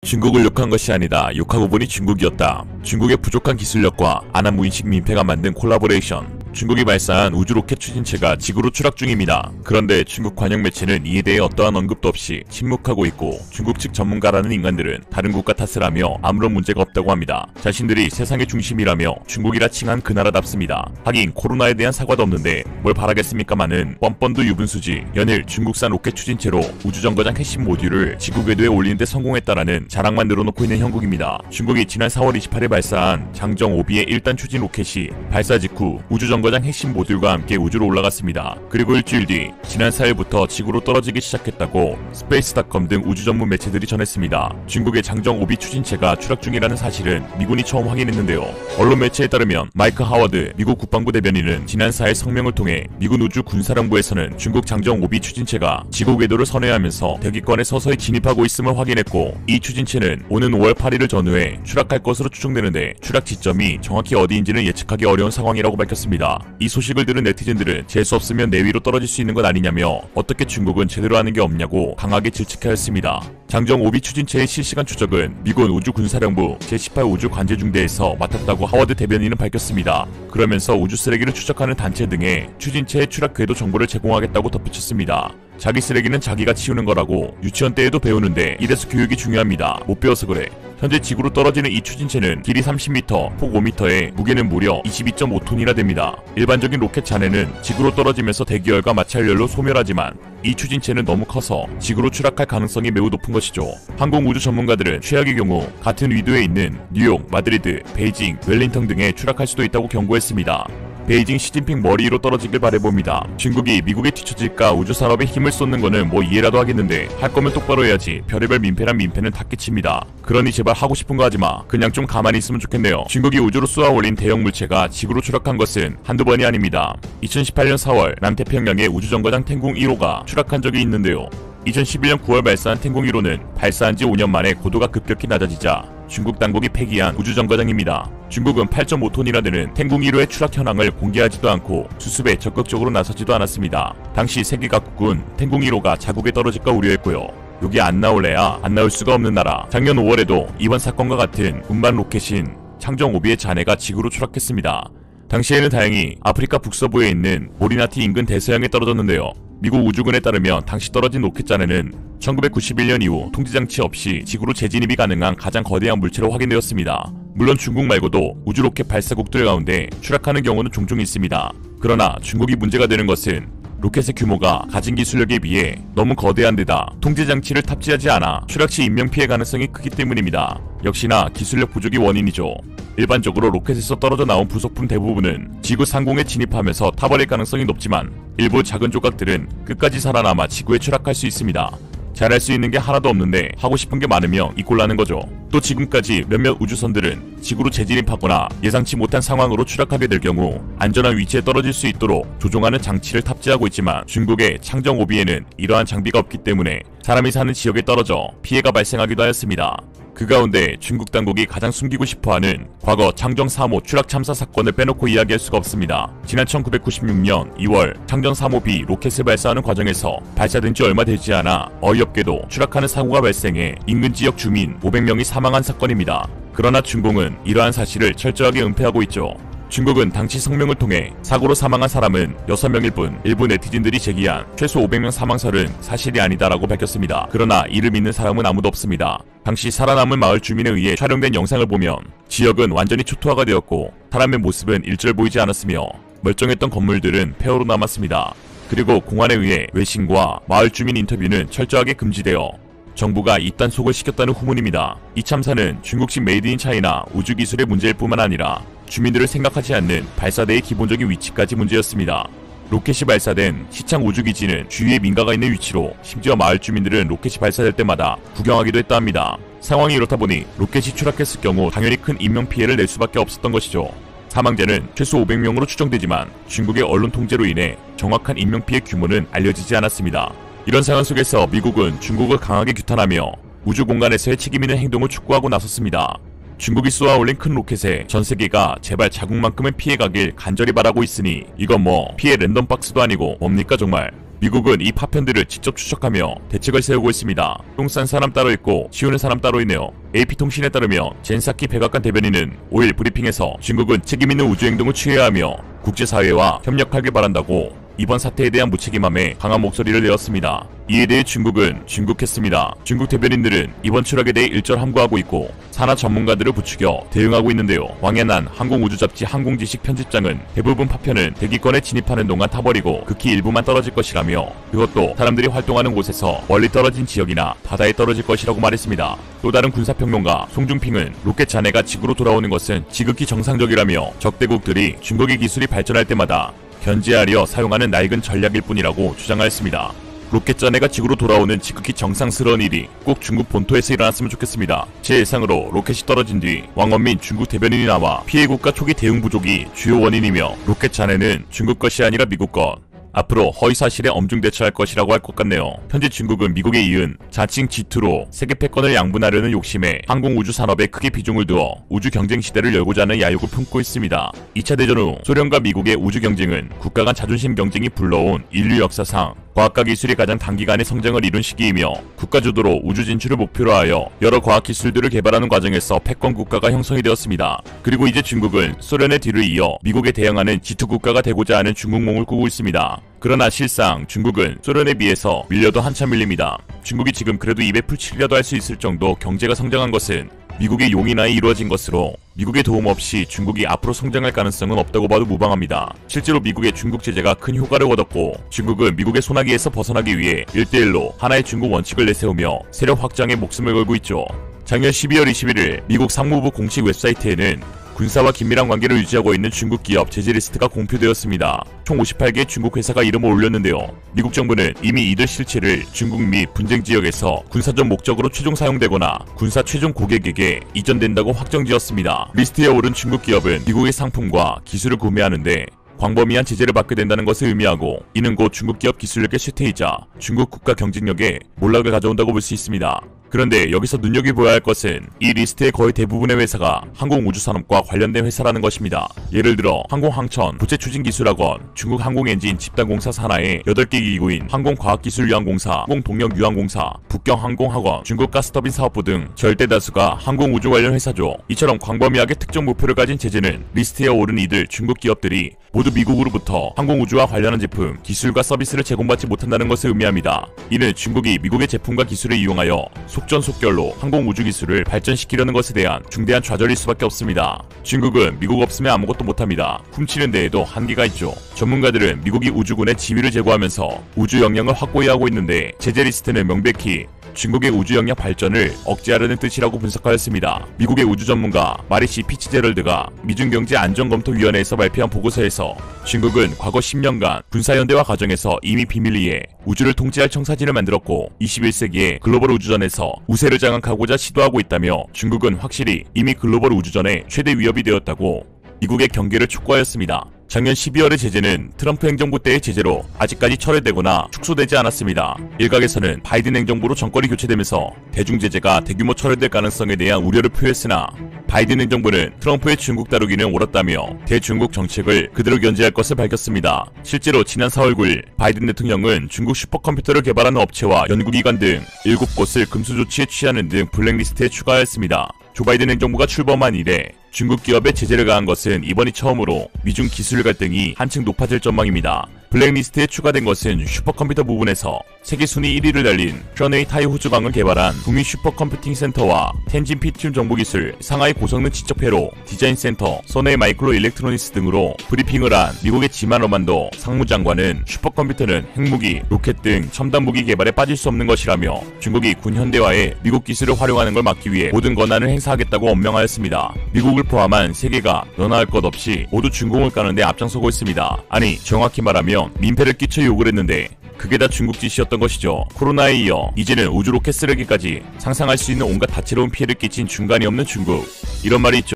중국을 욕한 것이 아니다. 욕하고 보니 중국이었다. 중국의 부족한 기술력과 안하무인식 민폐가 만든 콜라보레이션. 중국이 발사한 우주 로켓 추진체가 지구로 추락 중입니다. 그런데 중국 관영 매체는 이에 대해 어떠한 언급도 없이 침묵하고 있고, 중국 측 전문가라는 인간들은 다른 국가 탓을 하며 아무런 문제가 없다고 합니다. 자신들이 세상의 중심이라며 중국이라 칭한 그 나라답습니다. 하긴 코로나에 대한 사과도 없는데 뭘 바라겠습니까마는 뻔뻔도 유분수지. 연일 중국산 로켓 추진체로 우주정거장 핵심 모듈을 지구 궤도에 올리는데 성공했다라는 자랑만 늘어놓고 있는 형국입니다. 중국이 지난 4월 28일 발사한 장정 5B의 1단 추진 로켓이 발사 직후 우주정거장 핵심 모듈과 함께 우주로 올라갔습니다. 그리고 일주일 뒤 지난 4일부터 지구로 떨어지기 시작했다고 스페이스닷컴 등 우주 전문 매체들이 전했습니다. 중국의 장정 5B 추진체가 추락 중이라는 사실은 미군이 처음 확인했는데요. 언론 매체에 따르면 마이크 하워드 미국 국방부 대변인은 지난 4일 성명을 통해 미군 우주 군사령부에서는 중국 장정 5B 추진체가 지구 궤도를 선회하면서 대기권에 서서히 진입하고 있음을 확인했고, 이 추진체는 오는 5월 8일을 전후해 추락할 것으로 추정되는데 추락 지점이 정확히 어디인지는 예측하기 어려운 상황이라고 밝혔습니다. 이 소식을 들은 네티즌들은 재수 없으면 내위로 떨어질 수 있는 것 아니냐며 어떻게 중국은 제대로 하는 게 없냐고 강하게 질책하였습니다. 장정 5B 추진체의 실시간 추적은 미군 우주군사령부 제18 우주관제중대에서 맡았다고 하워드 대변인은 밝혔습니다. 그러면서 우주 쓰레기를 추적하는 단체 등의 추진체의 추락 궤도 정보를 제공하겠다고 덧붙였습니다. 자기 쓰레기는 자기가 치우는 거라고 유치원 때에도 배우는데 이래서 교육이 중요합니다. 못 배워서 그래. 현재 지구로 떨어지는 이 추진체는 길이 30m, 폭 5m에 무게는 무려 22.5톤이나 됩니다. 일반적인 로켓 잔해는 지구로 떨어지면서 대기열과 마찰열로 소멸하지만 이 추진체는 너무 커서 지구로 추락할 가능성이 매우 높은 것이죠. 항공우주 전문가들은 최악의 경우 같은 위도에 있는 뉴욕, 마드리드, 베이징, 웰링턴 등에 추락할 수도 있다고 경고했습니다. 베이징 시진핑 머리 위로 떨어지길 바라봅니다. 중국이 미국에 뒤처질까 우주산업에 힘을 쏟는 거는 뭐 이해라도 하겠는데 할 거면 똑바로 해야지. 별의별 민폐란 민폐는 다 끼칩니다. 그러니 제발 하고 싶은 거 하지마. 그냥 좀 가만히 있으면 좋겠네요. 중국이 우주로 쏘아 올린 대형 물체가 지구로 추락한 것은 한두 번이 아닙니다. 2018년 4월 남태평양의 우주정거장 텐궁 1호가 추락한 적이 있는데요. 2011년 9월 발사한 텐궁 1호는 발사한 지 5년 만에 고도가 급격히 낮아지자 중국 당국이 폐기한 우주정거장입니다. 중국은 8.5톤이나 되는 텐궁 1호의 추락 현황을 공개하지도 않고 수습에 적극적으로 나서지도 않았습니다. 당시 세계 각국은 텐궁 1호가 자국에 떨어질까 우려했고요. 여기 안 나올래야 안 나올 수가 없는 나라. 작년 5월에도 이번 사건과 같은 운반 로켓인 장정 5B의 잔해가 지구로 추락했습니다. 당시에는 다행히 아프리카 북서부에 있는 모리나티 인근 대서양에 떨어졌는데요. 미국 우주군에 따르면 당시 떨어진 로켓 잔해는 1991년 이후 통제장치 없이 지구로 재진입이 가능한 가장 거대한 물체로 확인되었습니다. 물론 중국 말고도 우주 로켓 발사국들 가운데 추락하는 경우는 종종 있습니다. 그러나 중국이 문제가 되는 것은 로켓의 규모가 가진 기술력에 비해 너무 거대한 데다 통제장치를 탑재하지 않아 추락 시 인명피해 가능성이 크기 때문입니다. 역시나 기술력 부족이 원인이죠. 일반적으로 로켓에서 떨어져 나온 부속품 대부분은 지구 상공에 진입하면서 타버릴 가능성이 높지만 일부 작은 조각들은 끝까지 살아남아 지구에 추락할 수 있습니다. 잘할 수 있는 게 하나도 없는데 하고 싶은 게 많으며 이꼴나는 거죠. 또 지금까지 몇몇 우주선들은 지구로 재진입하거나 예상치 못한 상황으로 추락하게 될 경우 안전한 위치에 떨어질 수 있도록 조종하는 장치를 탑재하고 있지만 중국의 장정 5B에는 이러한 장비가 없기 때문에 사람이 사는 지역에 떨어져 피해가 발생하기도 하였습니다. 그 가운데 중국 당국이 가장 숨기고 싶어하는 과거 장정 3호 추락 참사 사건을 빼놓고 이야기할 수가 없습니다. 지난 1996년 2월 장정 3호B 로켓을 발사하는 과정에서 발사된 지 얼마 되지 않아 어이없게도 추락하는 사고가 발생해 인근 지역 주민 500명이 사망한 사건입니다. 그러나 중공은 이러한 사실을 철저하게 은폐하고 있죠. 중국은 당시 성명을 통해 사고로 사망한 사람은 6명일 뿐 일부 네티즌들이 제기한 최소 500명 사망설은 사실이 아니다라고 밝혔습니다. 그러나 이를 믿는 사람은 아무도 없습니다. 당시 살아남은 마을 주민에 의해 촬영된 영상을 보면 지역은 완전히 초토화가 되었고 사람의 모습은 일절 보이지 않았으며 멀쩡했던 건물들은 폐허로 남았습니다. 그리고 공안에 의해 외신과 마을 주민 인터뷰는 철저하게 금지되어 정부가 이딴 속을 시켰다는 후문입니다. 이 참사는 중국식 메이드 인 차이나 우주기술의 문제일 뿐만 아니라 주민들을 생각하지 않는 발사대의 기본적인 위치까지 문제였습니다. 로켓이 발사된 시창 우주기지는 주위에 민가가 있는 위치로 심지어 마을 주민들은 로켓이 발사될 때마다 구경하기도 했다 합니다. 상황이 이렇다 보니 로켓이 추락했을 경우 당연히 큰 인명피해를 낼 수밖에 없었던 것이죠. 사망자는 최소 500명으로 추정되지만 중국의 언론 통제로 인해 정확한 인명피해 규모는 알려지지 않았습니다. 이런 상황 속에서 미국은 중국을 강하게 규탄하며 우주 공간에서의 책임 있는 행동을 촉구하고 나섰습니다. 중국이 쏘아올린 큰 로켓에 전세계가 제발 자국만큼은 피해가길 간절히 바라고 있으니 이건 뭐 피해 랜덤박스도 아니고 뭡니까 정말. 미국은 이 파편들을 직접 추적하며 대책을 세우고 있습니다. 똥 싼 사람 따로 있고 치우는 사람 따로 있네요. AP통신에 따르면 젠사키 백악관 대변인은 5일 브리핑에서 중국은 책임있는 우주행동을 취해야 하며 국제사회와 협력하길 바란다고 이번 사태에 대한 무책임함에 강한 목소리를 내었습니다. 이에 대해 중국은 중국했습니다. 중국 대변인들은 이번 추락에 대해 일절 함구하고 있고 산하 전문가들을 부추겨 대응하고 있는데요. 왕야난 항공우주잡지 항공지식 편집장은 대부분 파편은 대기권에 진입하는 동안 타버리고 극히 일부만 떨어질 것이라며 그것도 사람들이 활동하는 곳에서 멀리 떨어진 지역이나 바다에 떨어질 것이라고 말했습니다. 또 다른 군사평론가 송중핑은 로켓 잔해가 지구로 돌아오는 것은 지극히 정상적이라며 적대국들이 중국의 기술이 발전할 때마다 견제하려 사용하는 낡은 전략일 뿐이라고 주장하였습니다. 로켓 잔해가 지구로 돌아오는 지극히 정상스러운 일이 꼭 중국 본토에서 일어났으면 좋겠습니다. 제 예상으로 로켓이 떨어진 뒤 왕원민 중국 대변인이 나와 피해 국가 초기 대응 부족이 주요 원인이며 로켓 잔해는 중국 것이 아니라 미국 것, 앞으로 허위사실에 엄중 대처할 것이라고 할 것 같네요. 현재 중국은 미국에 이은 자칭 G2로 세계 패권을 양분하려는 욕심에 항공우주 산업에 크게 비중을 두어 우주 경쟁 시대를 열고자 하는 야욕을 품고 있습니다. 2차 대전 후 소련과 미국의 우주 경쟁은 국가 간 자존심 경쟁이 불러온 인류 역사상 과학과 기술이 가장 단기간에 성장을 이룬 시기이며 국가 주도로 우주 진출을 목표로 하여 여러 과학 기술들을 개발하는 과정에서 패권 국가가 형성이 되었습니다. 그리고 이제 중국은 소련의 뒤를 이어 미국에 대항하는 G2 국가가 되고자 하는 중국몽을 꾸고 있습니다. 그러나 실상 중국은 소련에 비해서 밀려도 한참 밀립니다. 중국이 지금 그래도 입에 풀칠이라도 할 수 있을 정도 경제가 성장한 것은 미국의 용인하에 이루어진 것으로 미국의 도움 없이 중국이 앞으로 성장할 가능성은 없다고 봐도 무방합니다. 실제로 미국의 중국 제재가 큰 효과를 얻었고 중국은 미국의 소나기에서 벗어나기 위해 1대1로 하나의 중국 원칙을 내세우며 세력 확장에 목숨을 걸고 있죠. 작년 12월 21일 미국 상무부 공식 웹사이트에는 군사와 긴밀한 관계를 유지하고 있는 중국 기업 제재 리스트가 공표되었습니다. 총 58개 중국 회사가 이름을 올렸는데요. 미국 정부는 이미 이들 실체를 중국 및 분쟁 지역에서 군사적 목적으로 최종 사용되거나 군사 최종 고객에게 이전된다고 확정지었습니다. 리스트에 오른 중국 기업은 미국의 상품과 기술을 구매하는데 광범위한 제재를 받게 된다는 것을 의미하고 이는 곧 중국 기업 기술력의 쇠퇴이자 중국 국가 경쟁력에 몰락을 가져온다고 볼 수 있습니다. 그런데 여기서 눈여겨보아야 할 것은 이 리스트의 거의 대부분의 회사가 항공우주산업과 관련된 회사라는 것입니다. 예를 들어 항공항천, 부채추진기술학원, 중국항공엔진 집단공사 산하의 8개 기구인 항공과학기술유한공사, 항공동력유한공사, 북경항공학원, 중국가스터빈 사업부 등 절대 다수가 항공우주 관련 회사죠. 이처럼 광범위하게 특정 목표를 가진 제재는 리스트에 오른 이들 중국 기업들이 모두 미국으로부터 항공우주와 관련한 제품, 기술과 서비스를 제공받지 못한다는 것을 의미합니다. 이는 중국이 미국의 제품과 기술을 이용하여 속전속결로 항공우주 기술을 발전시키려는 것에 대한 중대한 좌절일 수밖에 없습니다. 중국은 미국 없으면 아무것도 못합니다. 훔치는 데에도 한계가 있죠. 전문가들은 미국이 우주군의 지위를 제고하면서 우주 역량을 확고히 하고 있는데 제재 리스트는 명백히 중국의 우주 역량 발전을 억제하려는 뜻이라고 분석하였습니다. 미국의 우주 전문가 마리시 피츠제럴드가 미중경제안전검토위원회에서 발표한 보고서에서 중국은 과거 10년간 군사연대화 과정에서 이미 비밀리에 우주를 통제할 청사진을 만들었고 21세기의 글로벌 우주전에서 우세를 장악하고자 시도하고 있다며 중국은 확실히 이미 글로벌 우주전의 최대 위협이 되었다고 미국의 경계를 촉구하였습니다. 작년 12월의 제재는 트럼프 행정부 때의 제재로 아직까지 철회되거나 축소되지 않았습니다. 일각에서는 바이든 행정부로 정권이 교체되면서 대중 제재가 대규모 철회될 가능성에 대한 우려를 표했으나 바이든 행정부는 트럼프의 중국 다루기는 옳았다며 대중국 정책을 그대로 견제할 것을 밝혔습니다. 실제로 지난 4월 9일 바이든 대통령은 중국 슈퍼컴퓨터를 개발하는 업체와 연구기관 등 7곳을 금수 조치에 취하는 등 블랙리스트에 추가하였습니다. 조 바이든 행정부가 출범한 이래 중국 기업에 제재를 가한 것은 이번이 처음으로 미중 기술 갈등이 한층 높아질 전망입니다. 블랙리스트에 추가된 것은 슈퍼컴퓨터 부분에서 세계 순위 1위를 달린 션웨이 타이후즈방을 개발한 국민 슈퍼컴퓨팅 센터와 텐진 피튬 정보기술, 상하이 고성능 지적회로, 디자인 센터, 선웨이 마이크로 일렉트로닉스 등으로 브리핑을 한 미국의 지만 러만도 상무장관은 슈퍼컴퓨터는 핵무기, 로켓 등 첨단 무기 개발에 빠질 수 없는 것이라며 중국이 군 현대화에 미국 기술을 활용하는 걸 막기 위해 모든 권한을 행사하겠다고 엄명하였습니다. 미국을 포함한 세계가 너나 할 것 없이 모두 중공을 까는데 앞장서고 있습니다. 아니 정확히 말하면 민폐를 끼쳐 욕을 했는데 그게 다 중국 짓이었던 것이죠. 코로나에 이어 이제는 우주 로켓 쓰레기까지 상상할 수 있는 온갖 다채로운 피해를 끼친 중간이 없는 중국. 이런 말이 있죠.